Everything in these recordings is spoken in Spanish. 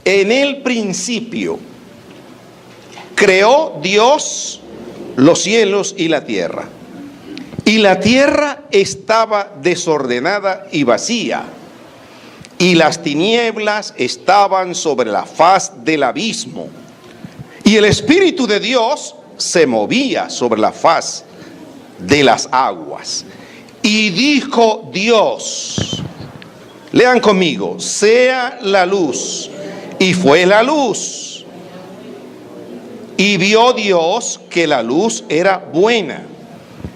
En el principio creó Dios los cielos y la tierra. Y la tierra estaba desordenada y vacía, y las tinieblas estaban sobre la faz del abismo. Y el Espíritu de Dios se movía sobre la faz de las aguas. Y dijo Dios, lean conmigo, sea la luz. Y fue la luz. Y vio Dios que la luz era buena.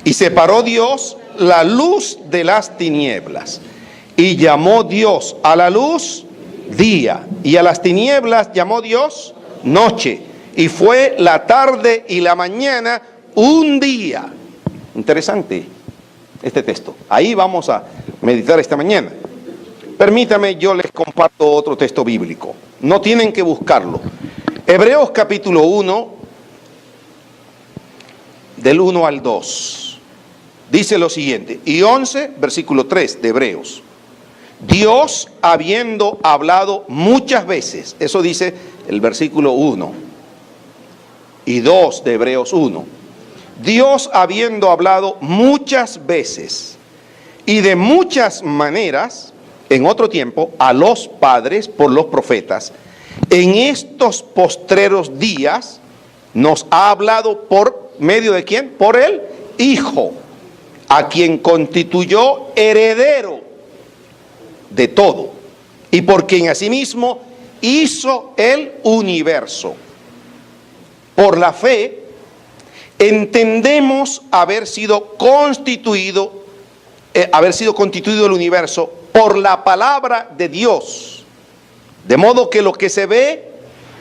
Y separó Dios la luz de las tinieblas. Y llamó Dios a la luz día, y a las tinieblas llamó Dios noche. Y fue la tarde y la mañana un día. Interesante este texto. Ahí vamos a meditar esta mañana. Permítame, yo les comparto otro texto bíblico. No tienen que buscarlo. Hebreos capítulo 1, del 1 al 2. Dice lo siguiente, y 11, versículo 3 de Hebreos. Dios habiendo hablado muchas veces, eso dice el versículo 1 y 2 de Hebreos 1. Dios habiendo hablado muchas veces y de muchas maneras, en otro tiempo, a los padres por los profetas, en estos postreros días nos ha hablado por medio de ¿quién? Por el Hijo, a quien constituyó heredero de todo, y por quien asimismo hizo el universo. Por la fe entendemos haber sido constituido el universo por la palabra de Dios, de modo que lo que se ve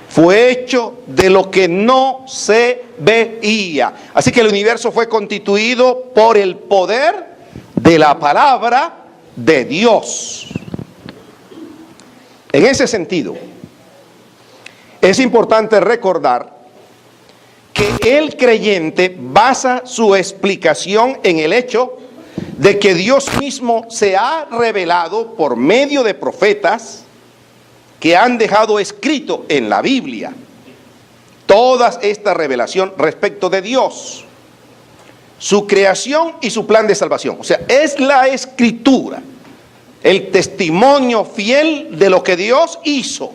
fue hecho de lo que no se veía. Así que el universo fue constituido por el poder de la palabra de Dios. En ese sentido, es importante recordar que el creyente basa su explicación en el hecho de que Dios mismo se ha revelado por medio de profetas que han dejado escrito en la Biblia toda esta revelación respecto de Dios, su creación y su plan de salvación. O sea, es la Escritura el testimonio fiel de lo que Dios hizo.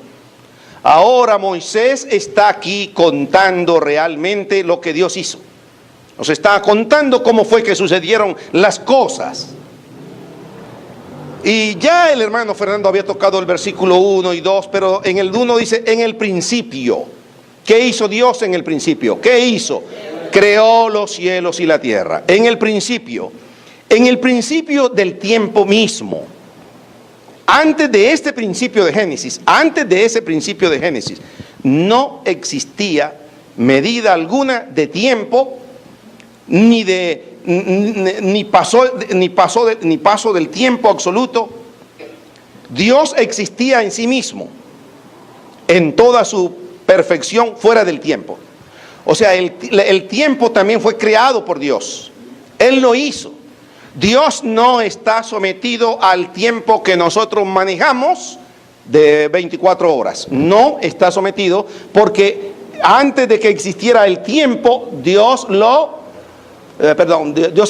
Ahora Moisés está aquí contando realmente lo que Dios hizo. Nos está contando cómo fue que sucedieron las cosas. Y ya el hermano Fernando había tocado el versículo 1 y 2, pero en el 1 dice, en el principio. ¿Qué hizo Dios en el principio? ¿Qué hizo? Creó los cielos y la tierra. En el principio del tiempo mismo. Antes de ese principio de Génesis, no existía medida alguna de tiempo, ni paso del tiempo absoluto. Dios existía en sí mismo, en toda su perfección, fuera del tiempo. O sea, el tiempo también fue creado por Dios. Él lo hizo. Dios no está sometido al tiempo que nosotros manejamos de 24 horas. No está sometido porque antes de que existiera el tiempo, Dios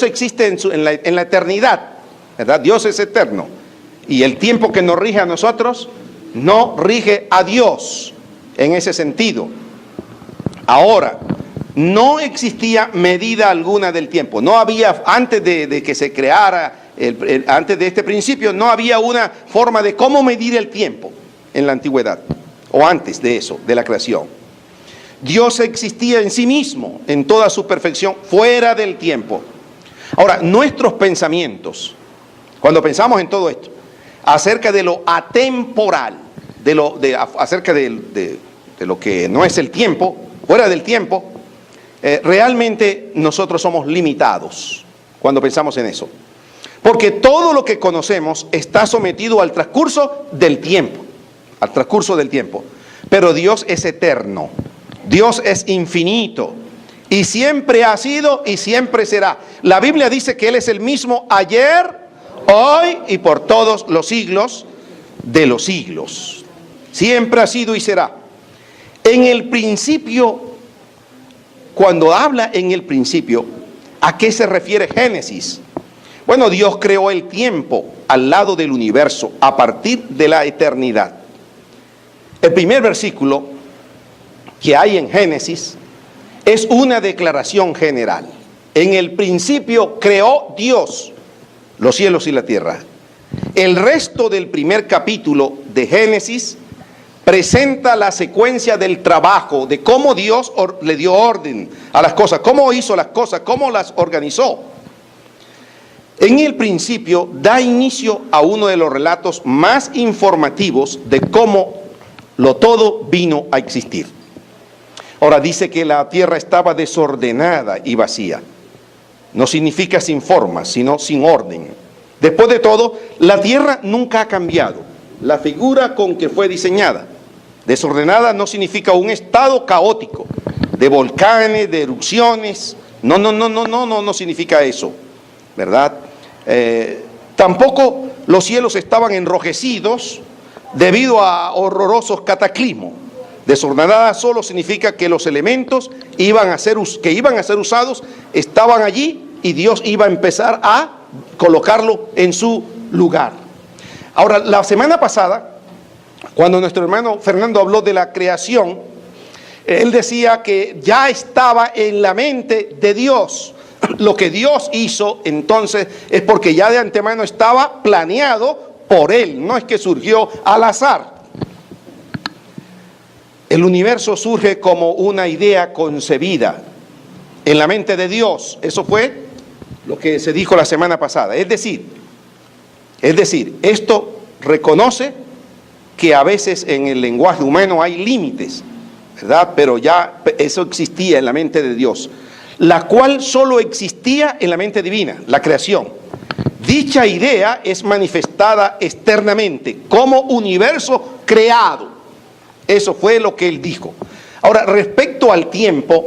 existe en la eternidad, ¿verdad? Dios es eterno. Y el tiempo que nos rige a nosotros, no rige a Dios en ese sentido. Ahora, no existía medida alguna del tiempo. No había, antes de que se creara, antes de este principio, no había una forma de cómo medir el tiempo en la antigüedad, o antes de eso, de la creación. Dios existía en sí mismo, en toda su perfección, fuera del tiempo. Ahora, nuestros pensamientos, cuando pensamos en todo esto, acerca de lo atemporal, acerca de lo que no es el tiempo, fuera del tiempo, realmente nosotros somos limitados cuando pensamos en eso. Porque todo lo que conocemos está sometido al transcurso del tiempo. Pero Dios es eterno. Dios es infinito. Y siempre ha sido y siempre será. La Biblia dice que Él es el mismo ayer, hoy y por todos los siglos de los siglos. siempre ha sido y será. En el principio, cuando habla en el principio, ¿a qué se refiere Génesis? Bueno, Dios creó el tiempo al lado del universo, a partir de la eternidad. El primer versículo que hay en Génesis es una declaración general. En el principio creó Dios los cielos y la tierra. El resto del primer capítulo de Génesis presenta la secuencia del trabajo, de cómo Dios le dio orden a las cosas, cómo hizo las cosas, cómo las organizó. En el principio da inicio a uno de los relatos más informativos de cómo lo todo vino a existir. Ahora dice que la tierra estaba desordenada y vacía. No significa sin forma, sino sin orden. Después de todo, la tierra nunca ha cambiado. La figura con que fue diseñada. Desordenada no significa un estado caótico, de volcanes, de erupciones. No significa eso, ¿verdad? Tampoco los cielos estaban enrojecidos debido a horrorosos cataclismos. Desordenada solo significa que los elementos que iban a ser usados estaban allí y Dios iba a empezar a colocarlo en su lugar. Ahora, la semana pasada, cuando nuestro hermano Fernando habló de la creación, él decía que ya estaba en la mente de Dios. Lo que Dios hizo entonces es porque ya de antemano estaba planeado por Él, no es que surgió al azar. El universo surge como una idea concebida en la mente de Dios. Eso fue lo que se dijo la semana pasada. Es decir, esto reconoce que a veces en el lenguaje humano hay límites, ¿verdad? Pero ya eso existía en la mente de Dios, la cual solo existía en la mente divina, la creación. Dicha idea es manifestada externamente como universo creado. Eso fue lo que él dijo. Ahora, respecto al tiempo,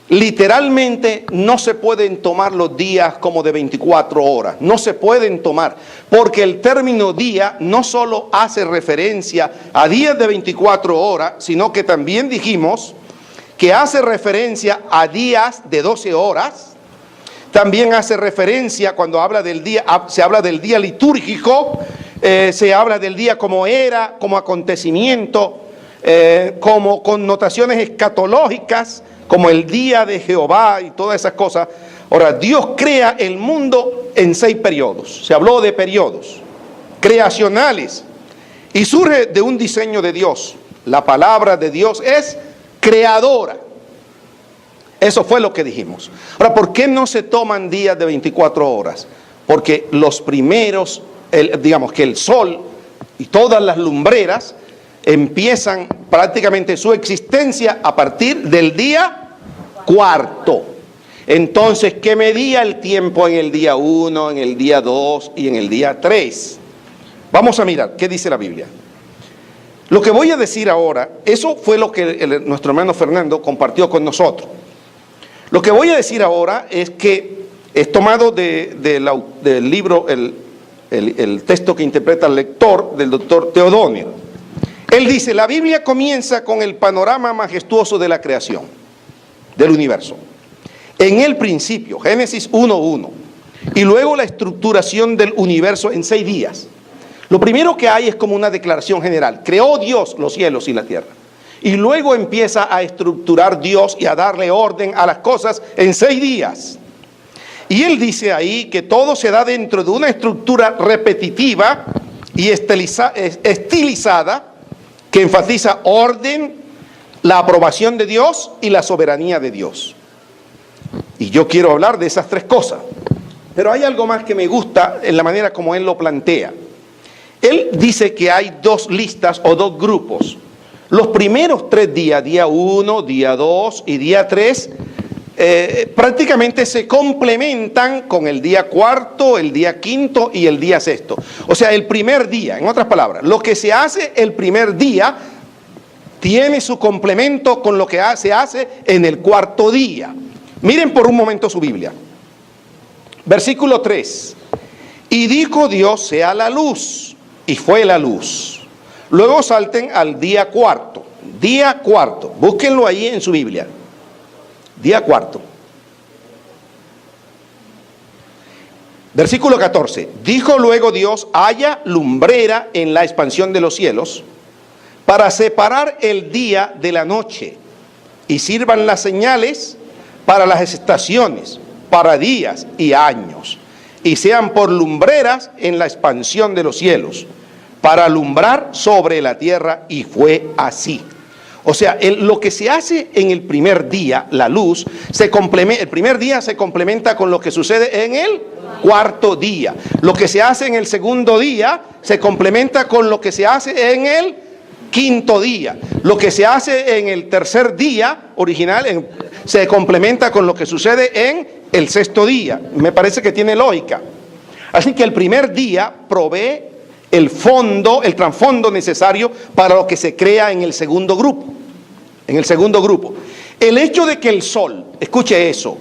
literalmente no se pueden tomar los días como de 24 horas. No se pueden tomar, porque el término día no solo hace referencia a días de 24 horas, sino que también dijimos que hace referencia a días de 12 horas. También hace referencia, cuando habla del día, se habla del día litúrgico, se habla del día como era, como acontecimiento, como connotaciones escatológicas, como el día de Jehová y todas esas cosas. Ahora, Dios crea el mundo en 6 periodos. Se habló de periodos creacionales y surge de un diseño de Dios. La palabra de Dios es creadora. Eso fue lo que dijimos. Ahora, ¿por qué no se toman días de 24 horas? Porque los primeros, digamos que el sol y todas las lumbreras empiezan prácticamente su existencia a partir del día cuarto. Entonces, ¿qué medía el tiempo en el día 1, en el día 2 y en el día 3? Vamos a mirar, ¿qué dice la Biblia? Lo que voy a decir ahora, eso fue lo que nuestro hermano Fernando compartió con nosotros. Lo que voy a decir ahora es que es tomado del libro, el texto que interpreta el lector, del doctor Teodonio. Él dice, la Biblia comienza con el panorama majestuoso de la creación, del universo. En el principio, Génesis 1:1, y luego la estructuración del universo en 6 días. Lo primero que hay es como una declaración general. Creó Dios los cielos y la tierra. Y luego empieza a estructurar Dios y a darle orden a las cosas en 6 días. Y él dice ahí que todo se da dentro de una estructura repetitiva y estilizada, que enfatiza orden, la aprobación de Dios y la soberanía de Dios. Y yo quiero hablar de esas 3 cosas. Pero hay algo más que me gusta en la manera como él lo plantea. Él dice que hay 2 listas o 2 grupos. Los primeros 3 días, día 1, día 2 y día 3, prácticamente se complementan con el día 4, el día 5 y el día 6. O sea, el primer día, en otras palabras, lo que se hace el primer día tiene su complemento con lo que se hace en el 4º día. Miren por un momento su Biblia. Versículo 3. Y dijo Dios, sea la luz, y fue la luz. Luego salten al día cuarto. Día cuarto. Búsquenlo ahí en su Biblia. Día cuarto. Versículo 14. Dijo luego Dios: haya lumbrera en la expansión de los cielos, para separar el día de la noche, y sirvan las señales para las estaciones, para días y años, y sean por lumbreras en la expansión de los cielos, para alumbrar sobre la tierra. Y fue así. O sea, lo que se hace en el primer día, la luz, el primer día se complementa con lo que sucede en el cuarto día. Lo que se hace en el segundo día se complementa con lo que se hace en el quinto día. Lo que se hace en el tercer día original se complementa con lo que sucede en el sexto día. Me parece que tiene lógica. Así que el primer día provee el trasfondo necesario para lo que se crea en el segundo grupo. En el segundo grupo. El hecho de que el sol, escuche eso,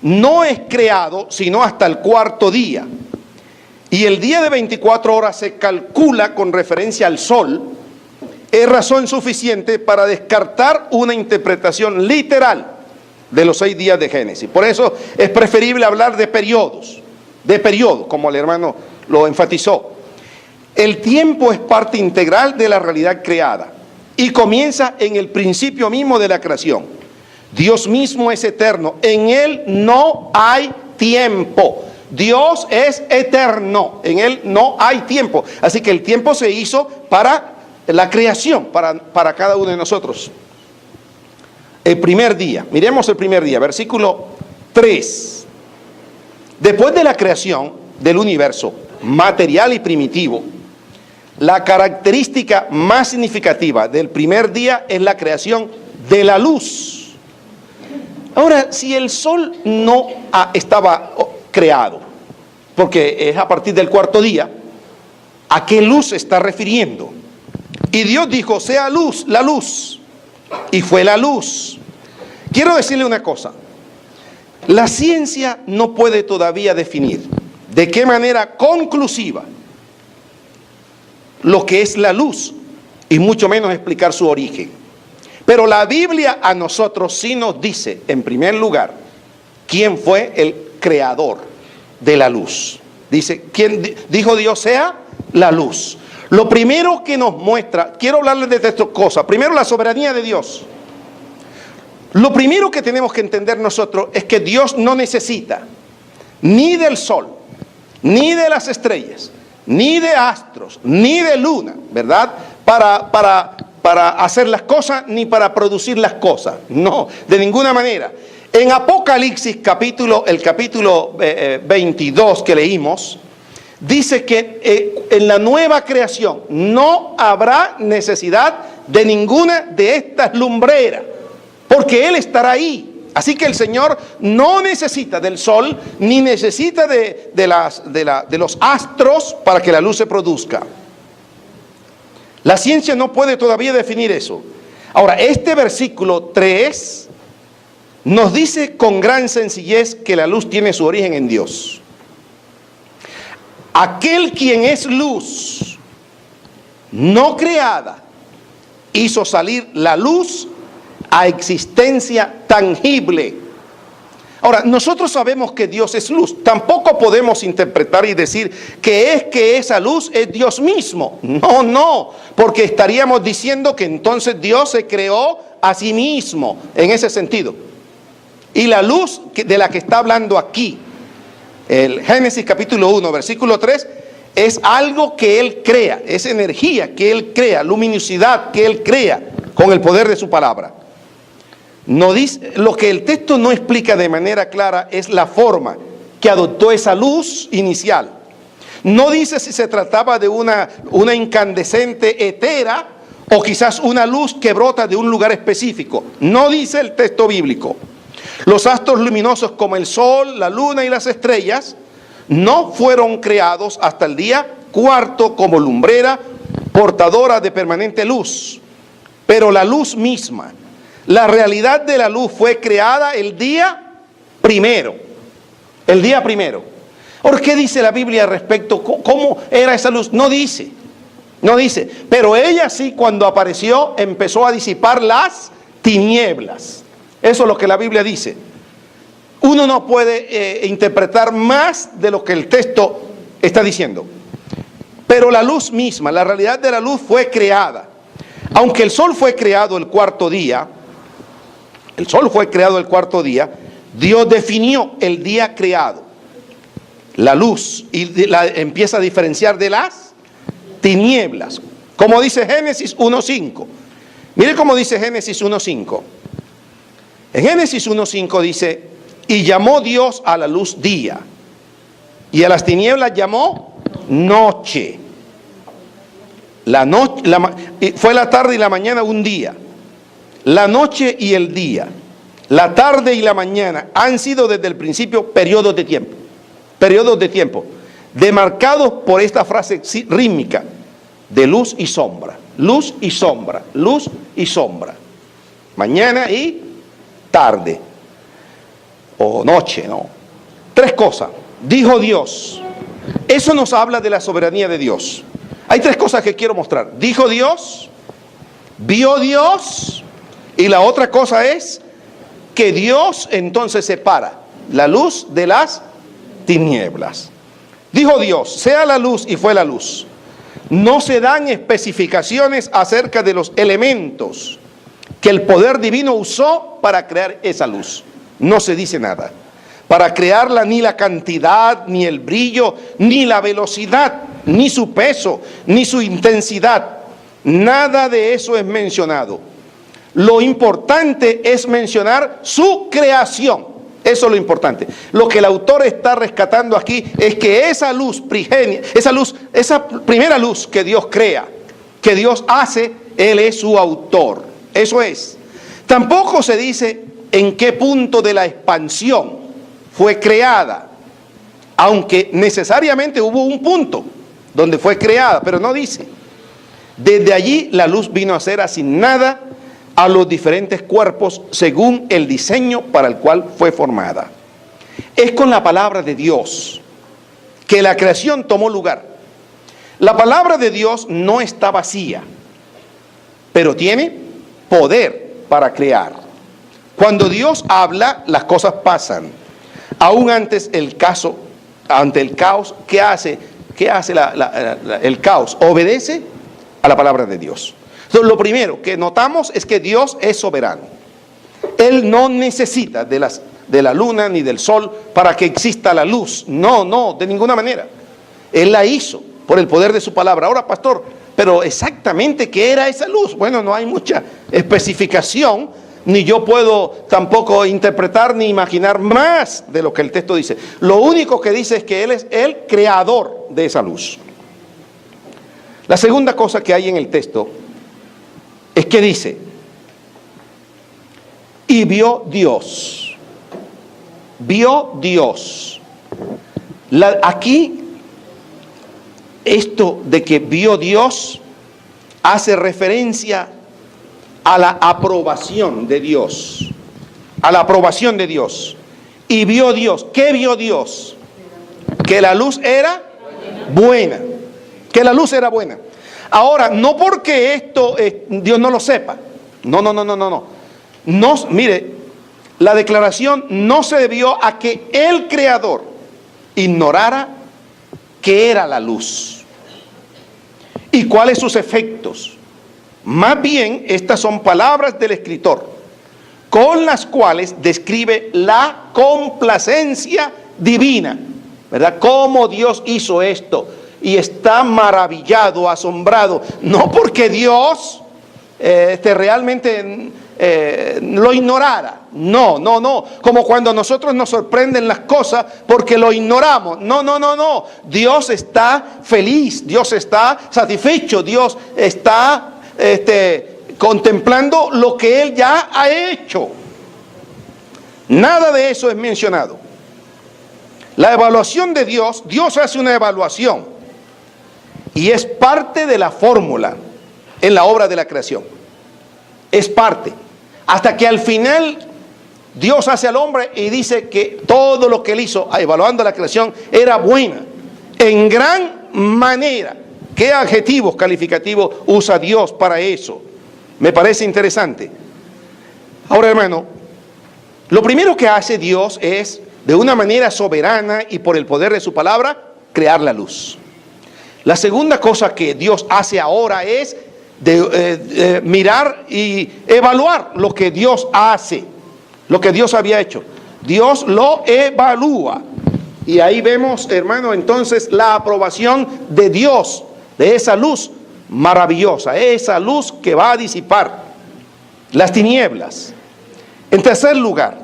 no es creado sino hasta el cuarto día. Y el día de 24 horas se calcula con referencia al sol, es razón suficiente para descartar una interpretación literal de los 6 días de Génesis. Por eso es preferible hablar de periodos, como el hermano lo enfatizó. El tiempo es parte integral de la realidad creada y comienza en el principio mismo de la creación. Dios mismo es eterno, en Él no hay tiempo. Dios es eterno, en Él no hay tiempo. Así que el tiempo se hizo para la creación, para cada uno de nosotros. El primer día, miremos el primer día, versículo 3. Después de la creación del universo material y primitivo, la característica más significativa del primer día es la creación de la luz. Ahora, si el sol no estaba creado, porque es a partir del cuarto día, ¿a qué luz se está refiriendo? Y Dios dijo: sea luz, la luz. Y fue la luz. Quiero decirle una cosa. La ciencia no puede todavía definir de qué manera conclusiva lo que es la luz, y mucho menos explicar su origen. Pero la Biblia a nosotros sí nos dice, en primer lugar, quién fue el creador de la luz. Dice, ¿quién dijo Dios sea la luz? Lo primero que nos muestra, quiero hablarles de estas cosas. Primero, la soberanía de Dios. Lo primero que tenemos que entender nosotros es que Dios no necesita ni del sol, ni de las estrellas, ni de astros, ni de luna, ¿verdad? Para hacer las cosas, ni para producir las cosas. No, de ninguna manera. En Apocalipsis, el capítulo 22 que leímos, dice que en la nueva creación no habrá necesidad de ninguna de estas lumbreras, porque Él estará ahí. Así que el Señor no necesita del sol, ni necesita de los astros para que la luz se produzca. La ciencia no puede todavía definir eso. Ahora, este versículo 3 nos dice con gran sencillez que la luz tiene su origen en Dios. Aquel quien es luz, no creada, hizo salir la luz a existencia tangible. Ahora, nosotros sabemos que Dios es luz. Tampoco podemos interpretar y decir que esa luz es Dios mismo. No, porque estaríamos diciendo que entonces Dios se creó a sí mismo en ese sentido. Y la luz de la que está hablando aquí, el Génesis capítulo 1, versículo 3, es algo que Él crea, es energía que Él crea, luminosidad que Él crea con el poder de su palabra. No dice, lo que el texto no explica de manera clara es la forma que adoptó esa luz inicial. No dice si se trataba de una incandescente etera o quizás una luz que brota de un lugar específico. No dice el texto bíblico. Los astros luminosos como el sol, la luna y las estrellas no fueron creados hasta el día cuarto como lumbrera portadora de permanente luz. Pero la luz misma, la realidad de la luz, fue creada el día primero. El día primero. ¿Por qué dice la Biblia al respecto? ¿Cómo era esa luz? No dice. No dice, pero ella sí, cuando apareció, empezó a disipar las tinieblas. Eso es lo que la Biblia dice. Uno no puede interpretar más de lo que el texto está diciendo. Pero la luz misma, la realidad de la luz fue creada. Aunque el sol fue creado el cuarto día, Dios definió el día creado, la luz, y empieza a diferenciar de las tinieblas. Como dice Génesis 1.5. Mire cómo dice Génesis 1.5. En Génesis 1.5 dice, y llamó Dios a la luz día, y a las tinieblas llamó noche. Fue la tarde y la mañana un día. La noche y el día, la tarde y la mañana han sido desde el principio periodos de tiempo, demarcados por esta frase rítmica de luz y sombra, luz y sombra, luz y sombra, mañana y tarde o noche, ¿no? Tres cosas. Dijo Dios. Eso nos habla de la soberanía de Dios. Hay tres cosas que quiero mostrar. Dijo Dios, vio Dios, y la otra cosa es que Dios entonces separa la luz de las tinieblas. Dijo Dios, sea la luz, y fue la luz. No se dan especificaciones acerca de los elementos que el poder divino usó para crear esa luz. No se dice nada. Para crearla, ni la cantidad, ni el brillo, ni la velocidad, ni su peso, ni su intensidad. Nada de eso es mencionado. Lo importante es mencionar su creación. Eso es lo importante. Lo que el autor está rescatando aquí es que esa luz prigenia, esa primera luz que Dios crea, que Dios hace, Él es su autor. Eso es. Tampoco se dice en qué punto de la expansión fue creada, aunque necesariamente hubo un punto donde fue creada, pero no dice. Desde allí la luz vino a ser asignada a los diferentes cuerpos según el diseño para el cual fue formada. Es con la palabra de Dios que la creación tomó lugar. La palabra de Dios no está vacía, pero tiene poder para crear. Cuando Dios habla, las cosas pasan. Aún ante el caos, ¿qué hace el caos? Obedece a la palabra de Dios. Entonces, lo primero que notamos es que Dios es soberano. Él no necesita de la luna ni del sol para que exista la luz. No, de ninguna manera. Él la hizo por el poder de su palabra. Ahora, pastor, pero exactamente ¿qué era esa luz? Bueno, no hay mucha especificación, ni yo puedo tampoco interpretar ni imaginar más de lo que el texto dice. Lo único que dice es que Él es el creador de esa luz. La segunda cosa que hay en el texto es que dice, y vio Dios. Vio Dios. Aquí, esto de que vio Dios hace referencia a la aprobación de Dios. A la aprobación de Dios. Y vio Dios. ¿Qué vio Dios? Que la luz era buena. Que la luz era buena. Ahora, no porque esto Dios no lo sepa. No, mire, la declaración no se debió a que el Creador ignorara qué era la luz y cuáles sus efectos. Más bien, estas son palabras del escritor con las cuales describe la complacencia divina, ¿verdad? Cómo Dios hizo esto. Y está maravillado, asombrado, no porque Dios realmente lo ignorara, no, como cuando a nosotros nos sorprenden las cosas porque lo ignoramos, no, Dios está feliz, Dios está satisfecho, Dios está contemplando lo que Él ya ha hecho. Nada de eso es mencionado. La evaluación de Dios hace una evaluación. Y es parte de la fórmula en la obra de la creación. Es parte. Hasta que al final Dios hace al hombre y dice que todo lo que Él hizo, evaluando la creación, era buena. En gran manera. ¿Qué adjetivos calificativos usa Dios para eso? Me parece interesante. Ahora, hermano, lo primero que hace Dios es, de una manera soberana y por el poder de su palabra, crear la luz. La segunda cosa que Dios hace ahora es mirar y evaluar lo que Dios hace, lo que Dios había hecho. Dios lo evalúa. Y ahí vemos, hermano, entonces la aprobación de Dios, de esa luz maravillosa, esa luz que va a disipar las tinieblas. En tercer lugar,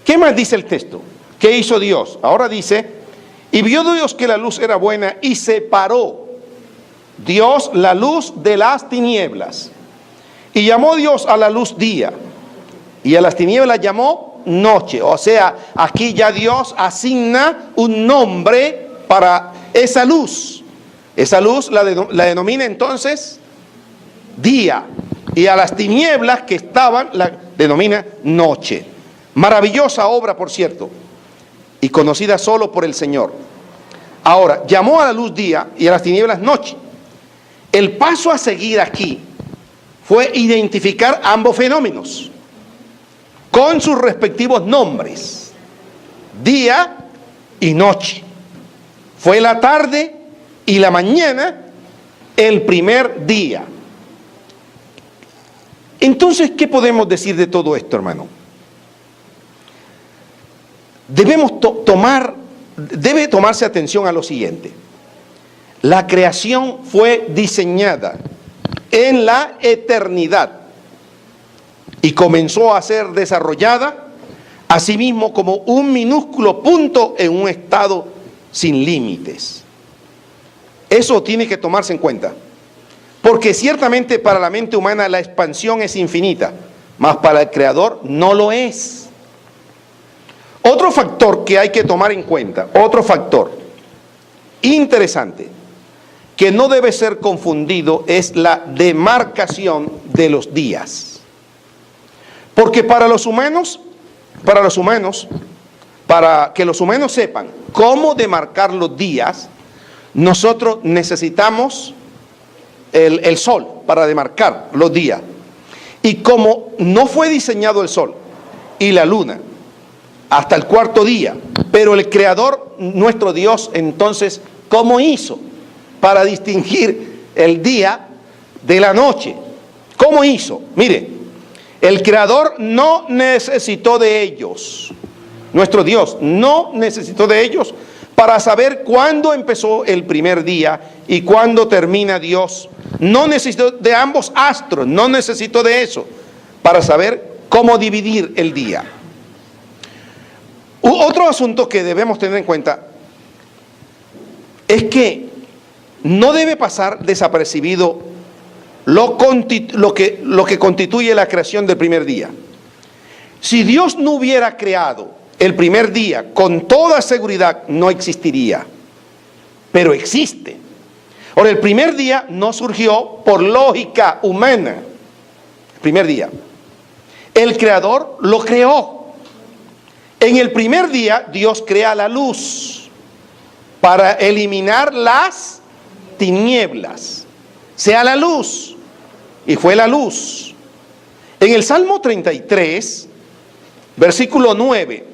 ¿qué más dice el texto? ¿Qué hizo Dios? Ahora dice, y vio Dios que la luz era buena y separó Dios la luz de las tinieblas. Y llamó Dios a la luz día, y a las tinieblas llamó noche. O sea, aquí ya Dios asigna un nombre para esa luz. Esa luz la denomina entonces día, y a las tinieblas que estaban la denomina noche. Maravillosa obra, por cierto, y conocida solo por el Señor. Ahora, llamó a la luz día y a las tinieblas noche. El paso a seguir aquí fue identificar ambos fenómenos con sus respectivos nombres, día y noche. Fue la tarde y la mañana el primer día. Entonces, ¿qué podemos decir de todo esto, hermano? Debe tomarse atención a lo siguiente. La creación fue diseñada en la eternidad y comenzó a ser desarrollada asimismo como un minúsculo punto en un estado sin límites. Eso tiene que tomarse en cuenta, porque ciertamente para la mente humana la expansión es infinita, mas para el Creador no lo es. Otro factor que hay que tomar en cuenta, otro factor interesante, que no debe ser confundido, es la demarcación de los días. Porque para que los humanos sepan cómo demarcar los días, nosotros necesitamos el sol para demarcar los días. Y como no fue diseñado el sol y la luna hasta el cuarto día, pero el Creador, nuestro Dios, entonces, ¿cómo hizo para distinguir el día de la noche? ¿Cómo hizo? Mire, el Creador no necesitó de ellos. Nuestro Dios no necesitó de ellos para saber cuándo empezó el primer día y cuándo termina Dios. No necesitó de ambos astros, no necesitó de eso para saber cómo dividir el día. Otro asunto que debemos tener en cuenta es que no debe pasar desapercibido lo que constituye la creación del primer día. Si Dios no hubiera creado el primer día, con toda seguridad no existiría, pero existe. Ahora, el primer día no surgió por lógica humana. El primer día, el Creador lo creó. En el primer día Dios crea la luz para eliminar las tinieblas. Sea la luz, y fue la luz. En el Salmo 33, versículo 9,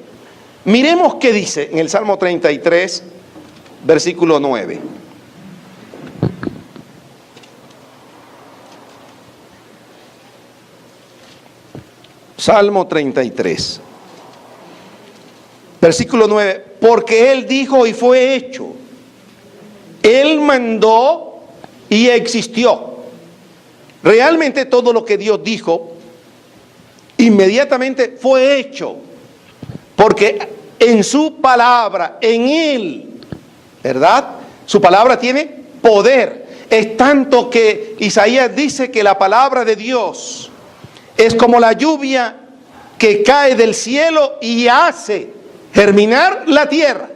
miremos qué dice en el Salmo 33, versículo 9. Salmo 33, versículo 9, porque Él dijo y fue hecho, Él mandó y existió. Realmente todo lo que Dios dijo, inmediatamente fue hecho, porque en su palabra, en Él, ¿verdad? Su palabra tiene poder. Es tanto que Isaías dice que la palabra de Dios es como la lluvia que cae del cielo y hace germinar la tierra.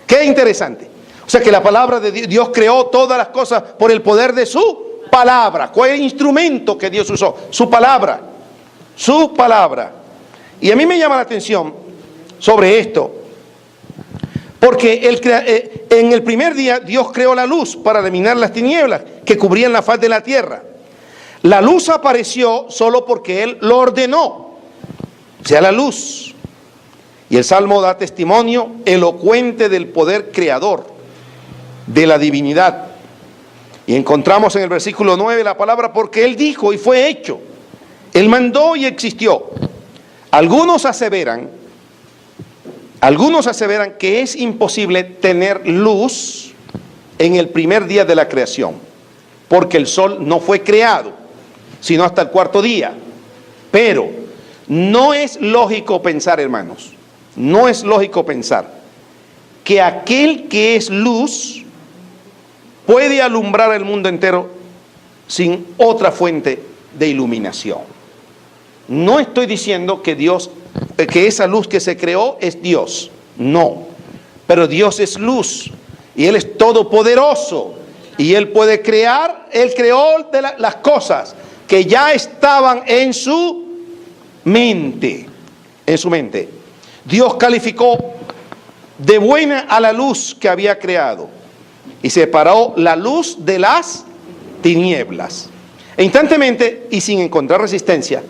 Qué interesante. O sea que la palabra de Dios creó todas las cosas por el poder de su palabra. ¿Cuál es el instrumento que Dios usó? Su palabra. Su palabra. Y a mí me llama la atención sobre esto, Porque en el primer día Dios creó la luz para eliminar las tinieblas que cubrían la faz de la tierra. La luz apareció solo porque Él lo ordenó, sea la luz. Y el Salmo da testimonio elocuente del poder creador, de la divinidad. Y encontramos en el versículo 9 la palabra porque Él dijo y fue hecho. Él mandó y existió. Algunos aseveran que es imposible tener luz en el primer día de la creación, porque el sol no fue creado, sino hasta el cuarto día. Pero no es lógico pensar, hermanos, no es lógico pensar que aquel que es luz puede alumbrar el mundo entero sin otra fuente de iluminación. No estoy diciendo que que esa luz que se creó es Dios, no, pero Dios es luz y Él es todopoderoso y Él puede crear. Él creó las cosas que ya estaban en su mente, Dios calificó de buena a la luz que había creado y separó la luz de las tinieblas. E instantáneamente y sin encontrar resistencia,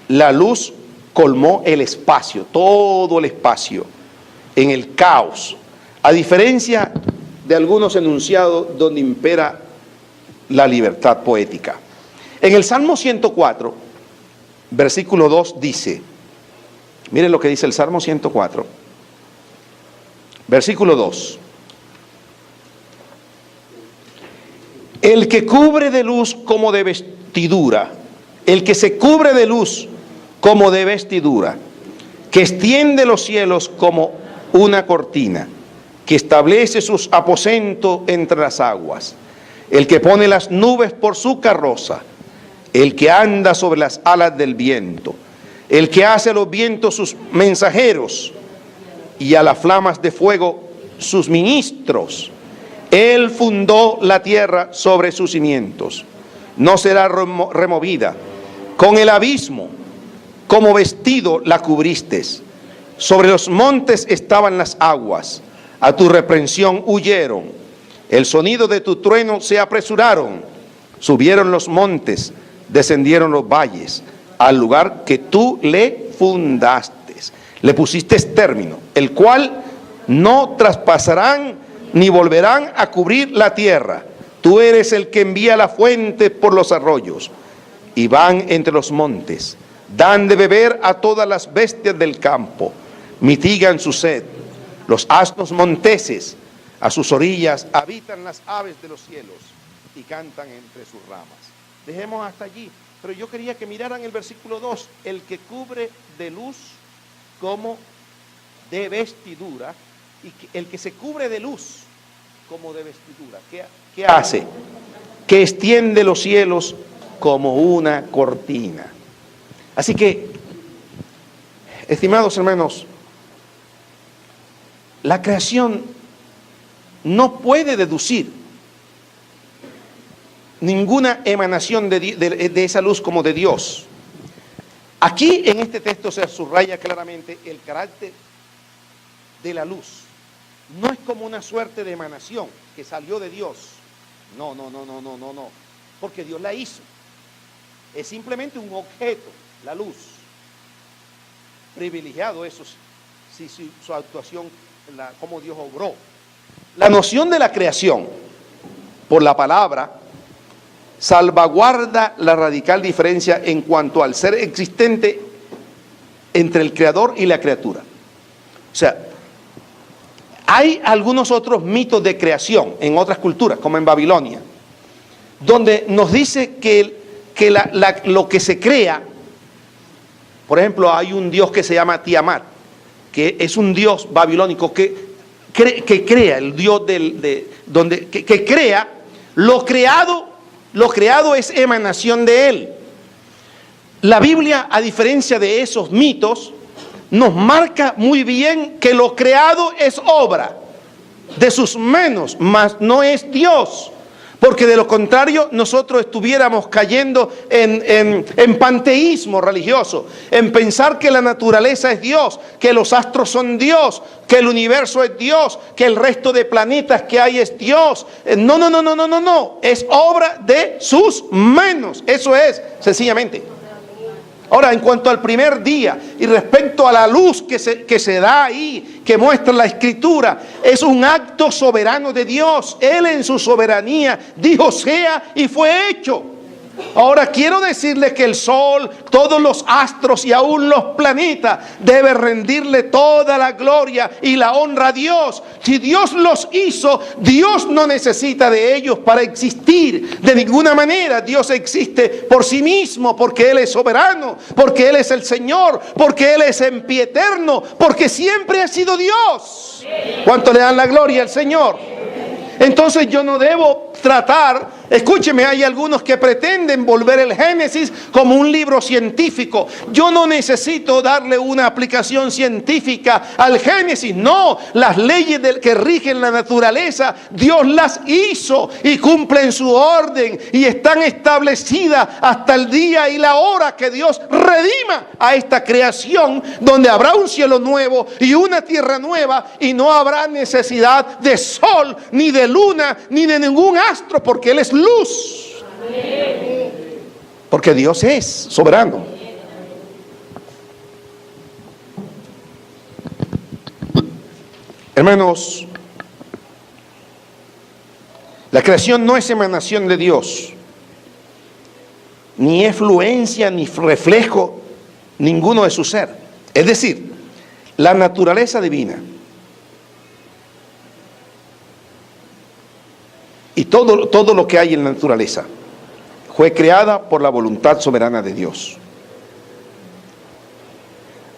la luz colmó el espacio, todo el espacio, en el caos. A diferencia de algunos enunciados donde impera la libertad poética. En el Salmo 104, versículo 2 dice, miren lo que dice el Salmo 104, versículo 2. El que cubre de luz como de vestidura, el que se cubre de luz como de vestidura, que extiende los cielos como una cortina, que establece sus aposentos entre las aguas, el que pone las nubes por su carroza, el que anda sobre las alas del viento, el que hace a los vientos sus mensajeros y a las flamas de fuego sus ministros. Él fundó la tierra sobre sus cimientos, no será removida. Con el abismo como vestido la cubriste, sobre los montes estaban las aguas, a tu reprensión huyeron, el sonido de tu trueno se apresuraron, subieron los montes, descendieron los valles, al lugar que tú le fundaste, le pusiste término, el cual no traspasarán ni volverán a cubrir la tierra. Tú eres el que envía la fuente por los arroyos, y van entre los montes, dan de beber a todas las bestias del campo, mitigan su sed. Los asnos monteses a sus orillas habitan las aves de los cielos y cantan entre sus ramas. Dejemos hasta allí, pero yo quería que miraran el versículo 2, el que cubre de luz como de vestidura, y el que se cubre de luz como de vestidura, ¿qué hace? Que extiende los cielos como una cortina. Así que, estimados hermanos, la creación no puede deducir ninguna emanación de esa luz como de Dios. Aquí en este texto se subraya claramente el carácter de la luz. No es como una suerte de emanación que salió de Dios. No, porque Dios la hizo. Es simplemente un objeto, la luz. Privilegiado eso, si su actuación, cómo Dios obró. La noción de la creación, por la palabra, salvaguarda la radical diferencia en cuanto al ser existente entre el creador y la criatura. O sea, hay algunos otros mitos de creación en otras culturas, como en Babilonia, donde nos dice que lo que se crea, por ejemplo, hay un dios que se llama Tiamat, que es un dios babilónico que crea, el dios que crea, lo creado es emanación de él. La Biblia, a diferencia de esos mitos, nos marca muy bien que lo creado es obra de sus manos, mas no es Dios, Porque de lo contrario nosotros estuviéramos cayendo en panteísmo religioso, en pensar que la naturaleza es Dios, que los astros son Dios, que el universo es Dios, que el resto de planetas que hay es Dios. No, es obra de sus manos, eso es, sencillamente. Ahora, en cuanto al primer día y respecto a la luz que se da ahí, que muestra la Escritura, es un acto soberano de Dios. Él en su soberanía dijo sea y fue hecho. Ahora quiero decirle que el sol, todos los astros y aún los planetas deben rendirle toda la gloria y la honra a Dios. Si Dios los hizo, Dios no necesita de ellos para existir. De ninguna manera Dios existe por sí mismo, porque Él es soberano, porque Él es el Señor, porque Él es empieterno, porque siempre ha sido Dios. ¿Cuánto le dan la gloria al Señor? Entonces yo no debo tratar, escúcheme, hay algunos que pretenden volver el Génesis como un libro científico. Yo no necesito darle una aplicación científica al Génesis, no. Las leyes que rigen la naturaleza, Dios las hizo y cumplen su orden y están establecidas hasta el día y la hora que Dios redima a esta creación, donde habrá un cielo nuevo y una tierra nueva y no habrá necesidad de sol, ni de luna, ni de ningún astro, porque Él es luz. Porque Dios es soberano. Hermanos, la creación no es emanación de Dios, ni influencia, ni reflejo ninguno de su ser. Es decir, la naturaleza divina y todo lo que hay en la naturaleza fue creada por la voluntad soberana de Dios.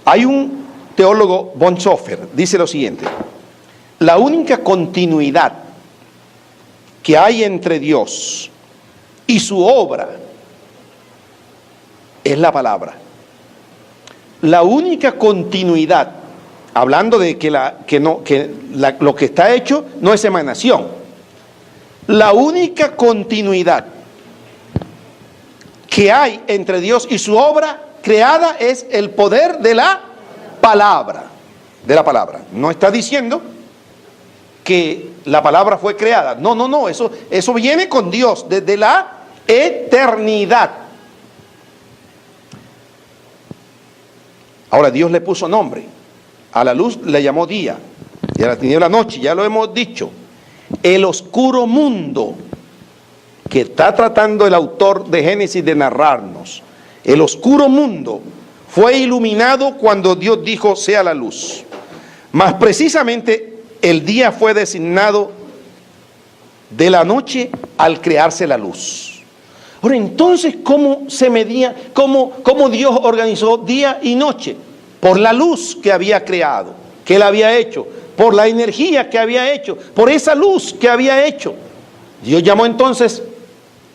Hay un teólogo, Bonhoeffer, dice lo siguiente: la única continuidad que hay entre Dios y su obra es la palabra. La única continuidad, hablando de lo que está hecho no es emanación. La única continuidad que hay entre Dios y su obra creada es el poder de la palabra. De la palabra. No está diciendo que la palabra fue creada. No, eso viene con Dios desde la eternidad. Ahora Dios le puso nombre. A la luz le llamó día y a la tiniebla noche, ya lo hemos dicho. El oscuro mundo que está tratando el autor de Génesis de narrarnos, el oscuro mundo fue iluminado cuando Dios dijo sea la luz. Más precisamente el día fue designado de la noche al crearse la luz. Ahora, entonces, ¿cómo se medía, cómo Dios organizó día y noche? Por la luz que había creado, que Él había hecho, por la energía que había hecho, por esa luz que había hecho. Dios llamó entonces,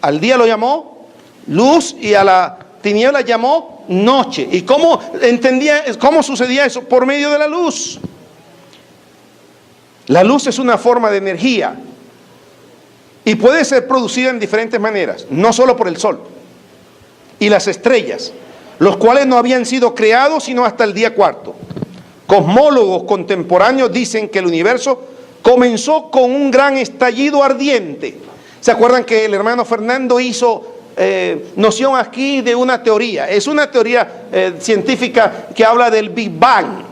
al día lo llamó luz y a la tiniebla llamó noche. ¿Y cómo sucedía eso? Por medio de la luz. La luz es una forma de energía y puede ser producida en diferentes maneras, no solo por el sol y las estrellas, los cuales no habían sido creados sino hasta el día cuarto. Cosmólogos contemporáneos dicen que el universo comenzó con un gran estallido ardiente. ¿Se acuerdan que el hermano Fernando hizo noción aquí de una teoría? Es una teoría científica que habla del Big Bang,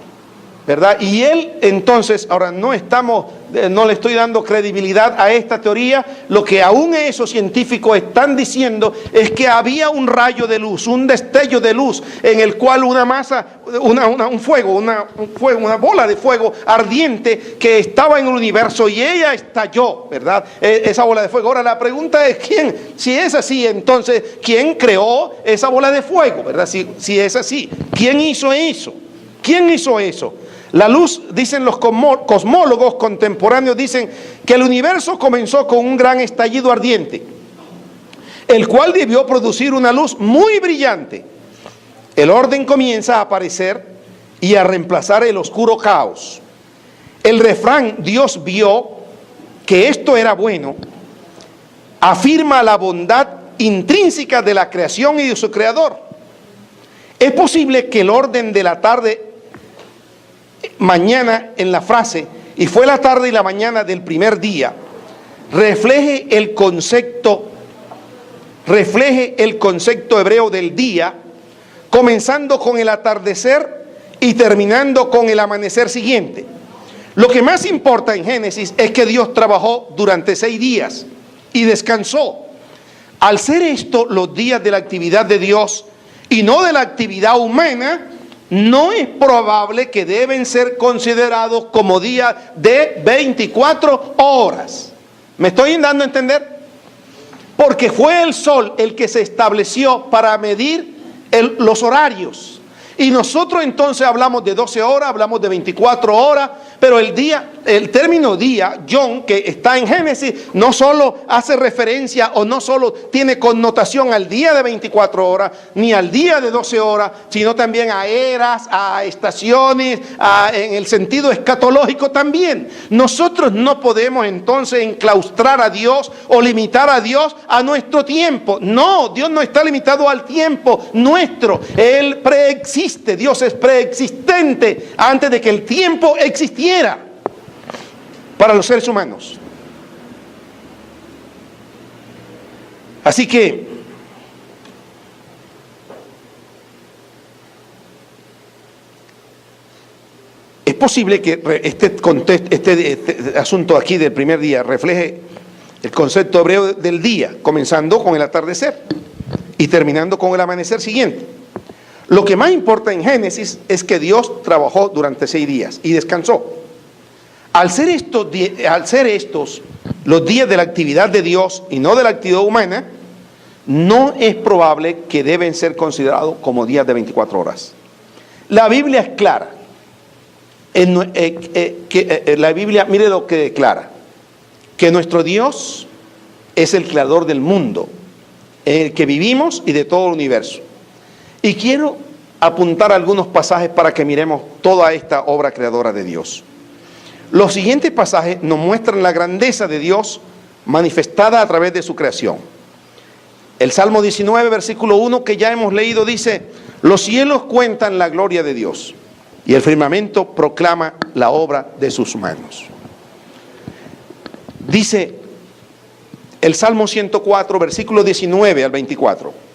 ¿verdad? Y él entonces, ahora no le estoy dando credibilidad a esta teoría. Lo que aún esos científicos están diciendo es que había un rayo de luz, un destello de luz, en el cual una masa, una bola de fuego ardiente que estaba en el universo y ella estalló, ¿verdad? Esa bola de fuego. Ahora la pregunta es ¿quién? Si es así, entonces ¿quién creó esa bola de fuego, ¿verdad? Si es así, ¿quién hizo eso? ¿Quién hizo eso? La luz, dicen los cosmólogos contemporáneos, dicen que el universo comenzó con un gran estallido ardiente, el cual debió producir una luz muy brillante. El orden comienza a aparecer y a reemplazar el oscuro caos. El refrán "Dios vio que esto era bueno" afirma la bondad intrínseca de la creación y de su creador. Es posible que el orden de la tarde, mañana en la frase, y fue la tarde y la mañana del primer día, refleje el concepto hebreo del día, comenzando con el atardecer y terminando con el amanecer siguiente. Lo que más importa en Génesis es que Dios trabajó durante 6 días y descansó. Al ser esto los días de la actividad de Dios y no de la actividad humana, no es probable que deben ser considerados como días de 24 horas. ¿Me estoy dando a entender? Porque fue el sol el que se estableció para medir los horarios. Y nosotros entonces hablamos de 12 horas, hablamos de 24 horas, pero el término día, John, que está en Génesis, no solo hace referencia o no solo tiene connotación al día de 24 horas, ni al día de 12 horas, sino también a eras, a estaciones, en el sentido escatológico también. Nosotros no podemos entonces enclaustrar a Dios o limitar a Dios a nuestro tiempo. No, Dios no está limitado al tiempo nuestro. Él preexiste. Dios es preexistente antes de que el tiempo existiera para los seres humanos. Así que es posible que este asunto aquí del primer día refleje el concepto hebreo del día, comenzando con el atardecer y terminando con el amanecer siguiente. Lo que más importa en Génesis es que Dios trabajó durante 6 días y descansó. Al ser estos los días de la actividad de Dios y no de la actividad humana, no es probable que deben ser considerados como días de 24 horas. La Biblia es clara. La Biblia, mire lo que declara: que nuestro Dios es el creador del mundo, en el que vivimos y de todo el universo. Y quiero apuntar algunos pasajes para que miremos toda esta obra creadora de Dios. Los siguientes pasajes nos muestran la grandeza de Dios manifestada a través de su creación. El Salmo 19, versículo 1, que ya hemos leído, dice: los cielos cuentan la gloria de Dios y el firmamento proclama la obra de sus manos. Dice el Salmo 104, versículo 19 al 24: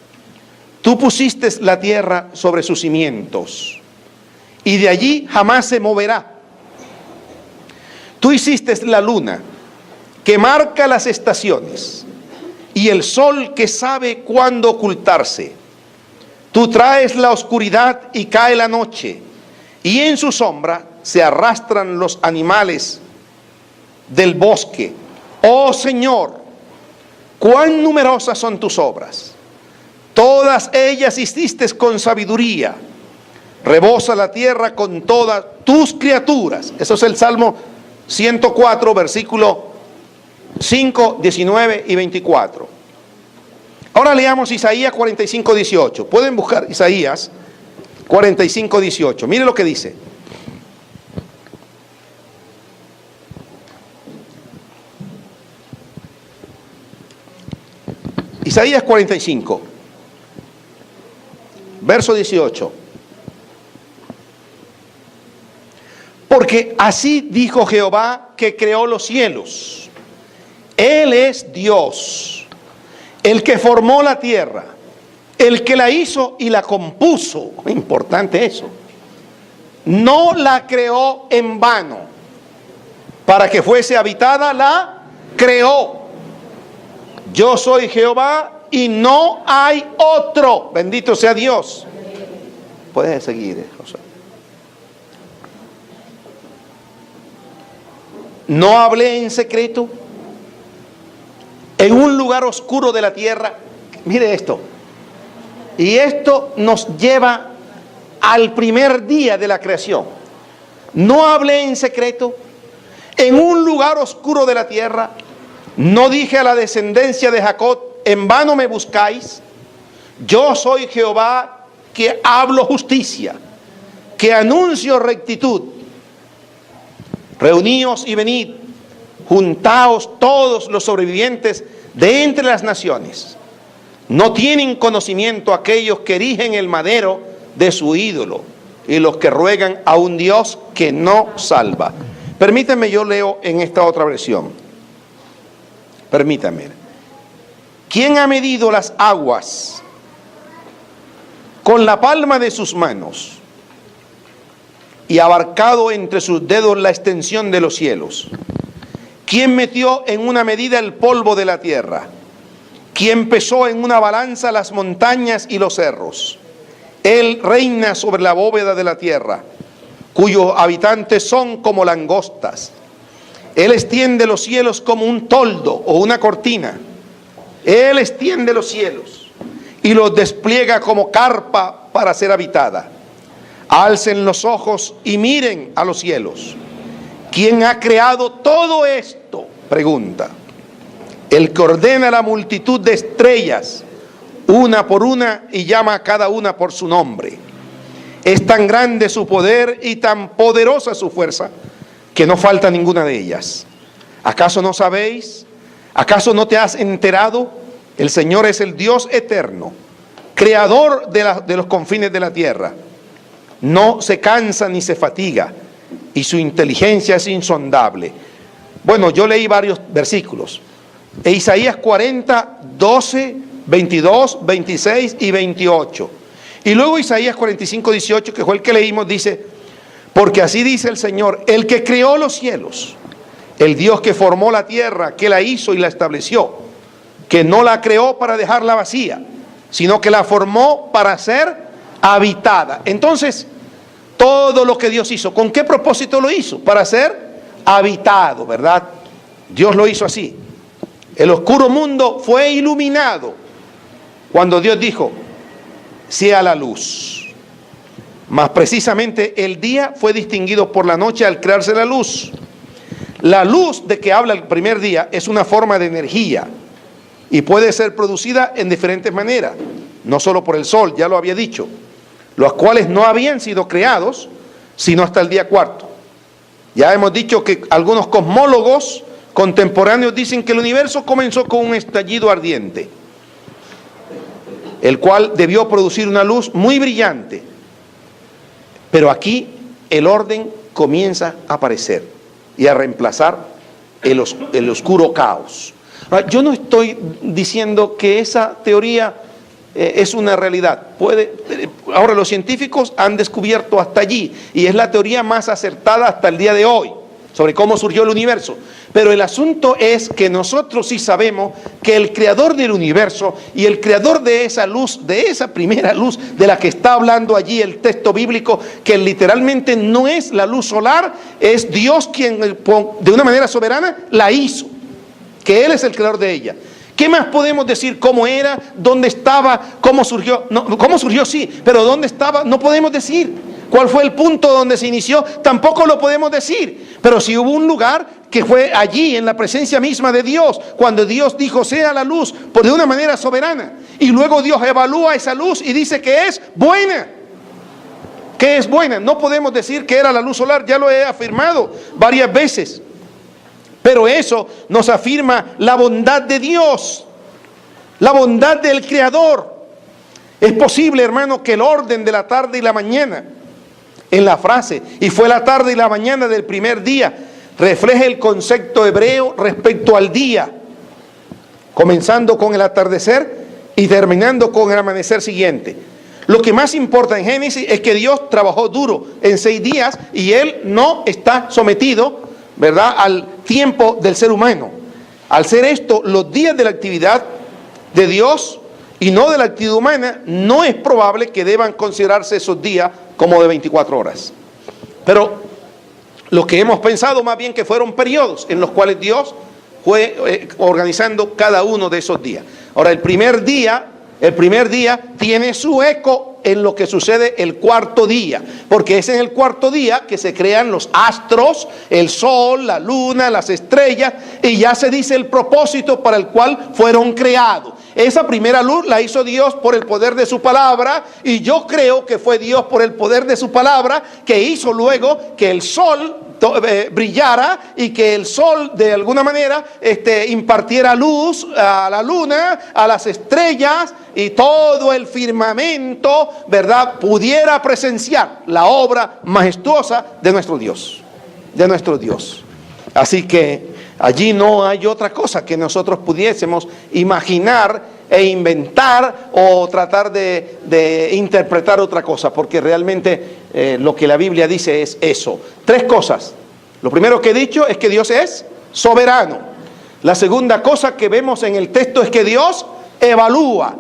tú pusiste la tierra sobre sus cimientos, y de allí jamás se moverá. Tú hiciste la luna, que marca las estaciones, y el sol que sabe cuándo ocultarse. Tú traes la oscuridad y cae la noche, y en su sombra se arrastran los animales del bosque. Oh Señor, cuán numerosas son tus obras. Todas ellas hiciste con sabiduría. Rebosa la tierra con todas tus criaturas. Eso es el Salmo 104, versículo 5, 19 y 24. Ahora leamos Isaías 45, 18. Pueden buscar Isaías 45, 18. Mire lo que dice. Isaías 45. Verso 18. Porque así dijo Jehová, que creó los cielos. Él es Dios, el que formó la tierra, el que la hizo y la compuso. Importante eso. No la creó en vano. Para que fuese habitada, la creó. Yo soy Jehová y no hay otro. Bendito sea Dios. Puedes seguir, José. No hablé en secreto en un lugar oscuro de la tierra. Mire esto. Y esto nos lleva al primer día de la creación. No hablé en secreto en un lugar oscuro de la tierra. No dije a la descendencia de Jacob: en vano me buscáis. Yo soy Jehová, que hablo justicia, que anuncio rectitud. Reuníos y venid, juntaos todos los sobrevivientes de entre las naciones. No tienen conocimiento aquellos que erigen el madero de su ídolo y los que ruegan a un Dios que no salva. Permítanme, yo leo en esta otra versión. Permítanme. ¿Quién ha medido las aguas con la palma de sus manos y abarcado entre sus dedos la extensión de los cielos? ¿Quién metió en una medida el polvo de la tierra? ¿Quién pesó en una balanza las montañas y los cerros? Él reina sobre la bóveda de la tierra, cuyos habitantes son como langostas. Él extiende los cielos como un toldo o una cortina. Él extiende los cielos y los despliega como carpa para ser habitada. Alcen los ojos y miren a los cielos. ¿Quién ha creado todo esto? Pregunta. El que ordena la multitud de estrellas, una por una, y llama a cada una por su nombre. Es tan grande su poder y tan poderosa su fuerza, que no falta ninguna de ellas. ¿Acaso no sabéis? ¿Acaso no te has enterado? El Señor es el Dios eterno, creador de los confines de la tierra. No se cansa ni se fatiga, y su inteligencia es insondable. Bueno, yo leí varios versículos. Isaías 40, 12, 22, 26 y 28. Y luego Isaías 45, 18, que fue el que leímos, dice: porque así dice el Señor, el que creó los cielos, el Dios que formó la tierra, que la hizo y la estableció, que no la creó para dejarla vacía, sino que la formó para ser habitada. Entonces, todo lo que Dios hizo, ¿con qué propósito lo hizo? Para ser habitado, ¿verdad? Dios lo hizo así. El oscuro mundo fue iluminado cuando Dios dijo: sea la luz. Más precisamente, el día fue distinguido por la noche al crearse la luz. La luz de que habla el primer día es una forma de energía y puede ser producida en diferentes maneras, no solo por el sol, ya lo había dicho, los cuales no habían sido creados sino hasta el día cuarto. Ya hemos dicho que algunos cosmólogos contemporáneos dicen que el universo comenzó con un estallido ardiente, el cual debió producir una luz muy brillante. Pero aquí el orden comienza a aparecer y a reemplazar el oscuro caos. Ahora, yo no estoy diciendo que esa teoría es una realidad. Ahora, los científicos han descubierto hasta allí, y es la teoría más acertada hasta el día de hoy, sobre cómo surgió el universo. Pero el asunto es que nosotros sí sabemos que el creador del universo y el creador de esa luz, de esa primera luz de la que está hablando allí el texto bíblico, que literalmente no es la luz solar, es Dios quien de una manera soberana la hizo, que Él es el creador de ella. ¿Qué más podemos decir? ¿Cómo era? ¿Dónde estaba? ¿Cómo surgió? No, ¿cómo surgió? Sí, pero ¿dónde estaba? No podemos decir. ¿Cuál fue el punto donde se inició? Tampoco lo podemos decir. Pero sí hubo un lugar que fue allí, en la presencia misma de Dios, cuando Dios dijo: sea la luz, por de una manera soberana. Y luego Dios evalúa esa luz y dice que es buena. Que es buena. No podemos decir que era la luz solar, ya lo he afirmado varias veces. Pero eso nos afirma la bondad de Dios, la bondad del Creador. Es posible, hermano, que el orden de la tarde y la mañana, en la frase, y fue la tarde y la mañana del primer día, refleje el concepto hebreo respecto al día, comenzando con el atardecer y terminando con el amanecer siguiente. Lo que más importa en Génesis es que Dios trabajó duro en 6 días y Él no está sometido, ¿verdad?, al tiempo del ser humano. Al ser esto, los días de la actividad de Dios y no de la actividad humana, no es probable que deban considerarse esos días como de 24 horas. Pero lo que hemos pensado más bien que fueron periodos en los cuales Dios fue organizando cada uno de esos días. Ahora, el primer día tiene su eco en lo que sucede el cuarto día, porque es en el cuarto día que se crean los astros, el sol, la luna, las estrellas, y ya se dice el propósito para el cual fueron creados. Esa primera luz la hizo Dios por el poder de su palabra, y yo creo que fue Dios por el poder de su palabra que hizo luego que el sol brillara y que el sol de alguna manera impartiera luz a la luna, a las estrellas, y todo el firmamento, ¿verdad?, pudiera presenciar la obra majestuosa de nuestro Dios, Así que allí no hay otra cosa que nosotros pudiésemos imaginar e inventar o tratar de interpretar otra cosa, porque realmente lo que la Biblia dice es eso. 3 cosas. Lo primero que he dicho es que Dios es soberano. La segunda cosa que vemos en el texto es que Dios evalúa,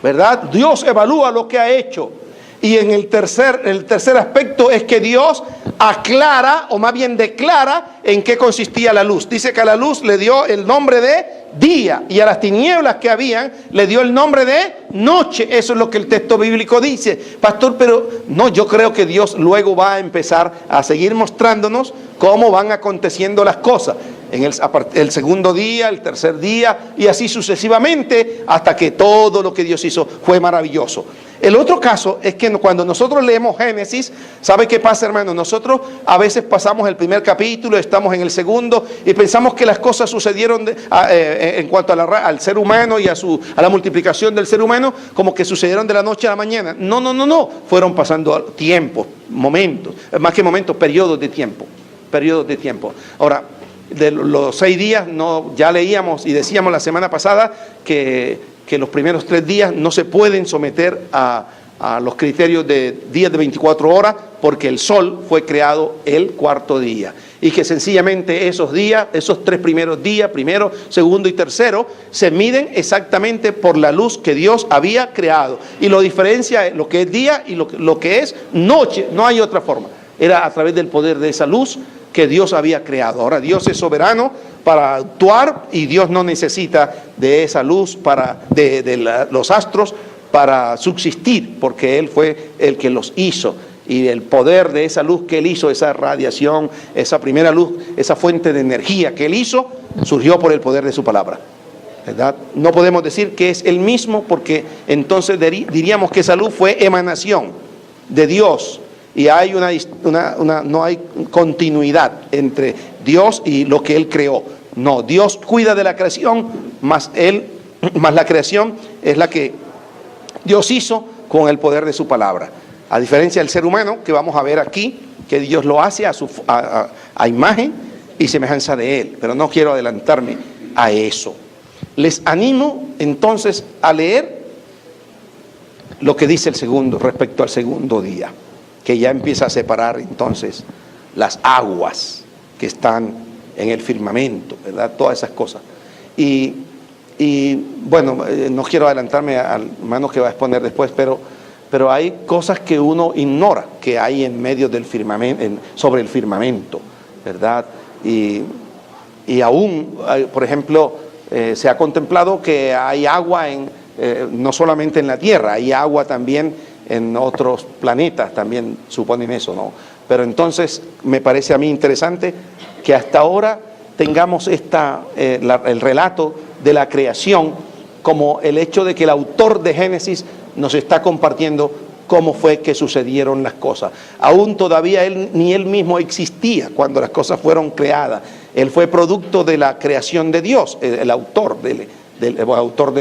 ¿verdad? Dios evalúa lo que ha hecho. Y en el tercer aspecto es que Dios aclara, o más bien declara, en qué consistía la luz. Dice que a la luz le dio el nombre de día, y a las tinieblas que habían le dio el nombre de noche. Eso es lo que el texto bíblico dice. Pastor, pero no, yo creo que Dios luego va a empezar a seguir mostrándonos cómo van aconteciendo las cosas. En el segundo día, el tercer día, y así sucesivamente, hasta que todo lo que Dios hizo fue maravilloso. El otro caso es que cuando nosotros leemos Génesis, ¿sabe qué pasa, hermano? Nosotros a veces pasamos el primer capítulo, estamos en el segundo y pensamos que las cosas sucedieron en cuanto al ser humano y a la multiplicación del ser humano, como que sucedieron de la noche a la mañana. No. Fueron pasando tiempos, momentos, más que momentos, periodos de tiempo. Ahora, de los 6 días, ya leíamos y decíamos la semana pasada que los primeros 3 días no se pueden someter a los criterios de días de 24 horas, porque el sol fue creado el 4º día. Y que sencillamente esos días, esos 3 primeros días, primero, segundo y tercero, se miden exactamente por la luz que Dios había creado. Y lo diferencia lo que es día y lo que es noche. No hay otra forma. Era a través del poder de esa luz que Dios había creado. Ahora Dios es soberano para actuar, y Dios no necesita de esa luz los astros para subsistir, porque Él fue el que los hizo, y el poder de esa luz que Él hizo, esa radiación, esa primera luz, esa fuente de energía que Él hizo, surgió por el poder de su palabra, ¿verdad? No podemos decir que es el mismo, porque entonces diríamos que esa luz fue emanación de Dios, y hay no hay continuidad entre Dios y lo que Él creó. No, Dios cuida de la creación, más la creación es la que Dios hizo con el poder de su palabra. A diferencia del ser humano, que vamos a ver aquí, que Dios lo hace a imagen y semejanza de Él. Pero no quiero adelantarme a eso. Les animo entonces a leer lo que dice respecto al segundo día, que ya empieza a separar entonces las aguas que están en el firmamento, ¿verdad? Todas esas cosas. Y bueno, no quiero adelantarme al hermano que va a exponer después, pero hay cosas que uno ignora que hay en medio del firmamento, sobre el firmamento, ¿verdad? Y aún, por ejemplo, se ha contemplado que hay agua no solamente en la Tierra, hay agua también en otros planetas, también suponen eso, ¿no? Pero entonces me parece a mí interesante que hasta ahora tengamos el relato de la creación, como el hecho de que el autor de Génesis nos está compartiendo cómo fue que sucedieron las cosas. Aún todavía ni él mismo existía cuando las cosas fueron creadas. Él fue producto de la creación de Dios, el autor del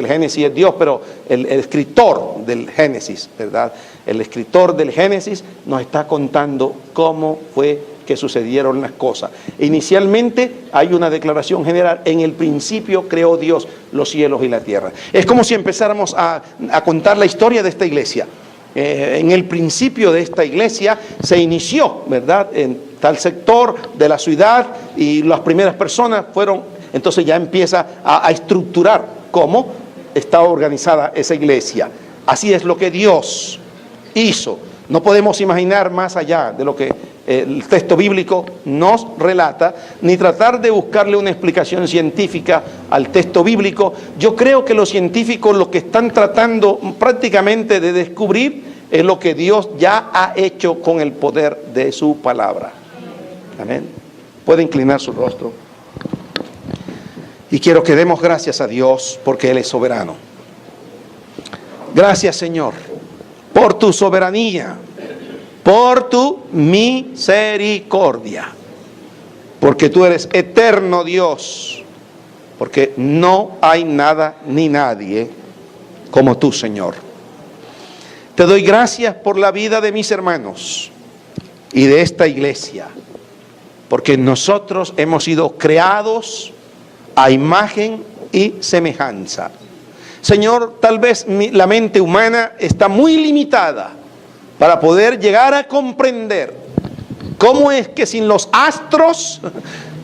Génesis es Dios, pero el escritor del Génesis, ¿verdad? El escritor del Génesis nos está contando cómo fue que sucedieron las cosas. Inicialmente hay una declaración general: en el principio creó Dios los cielos y la tierra. Es como si empezáramos a contar la historia de esta iglesia. En el principio de esta iglesia se inició, ¿verdad?, en tal sector de la ciudad, y las primeras personas fueron, entonces ya empieza a estructurar cómo está organizada esa iglesia. Así es lo que Dios hizo. No podemos imaginar más allá de lo que el texto bíblico nos relata, ni tratar de buscarle una explicación científica al texto bíblico. Yo creo que los científicos lo que están tratando prácticamente de descubrir es lo que Dios ya ha hecho con el poder de su palabra. Amén. Puede inclinar su rostro. Y quiero que demos gracias a Dios porque Él es soberano. Gracias, Señor, por tu soberanía, por tu misericordia. porque tú eres eterno Dios, porque no hay nada ni nadie como tú, Señor. Te doy gracias por la vida de mis hermanos y de esta iglesia, porque nosotros hemos sido creados a imagen y semejanza. Señor, tal vez la mente humana está muy limitada para poder llegar a comprender cómo es que sin los astros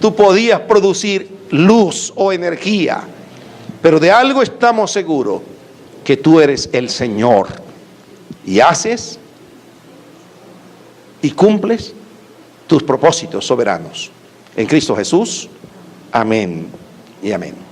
tú podías producir luz o energía. Pero de algo estamos seguros, que tú eres el Señor y haces y cumples tus propósitos soberanos. En Cristo Jesús, amén y amén.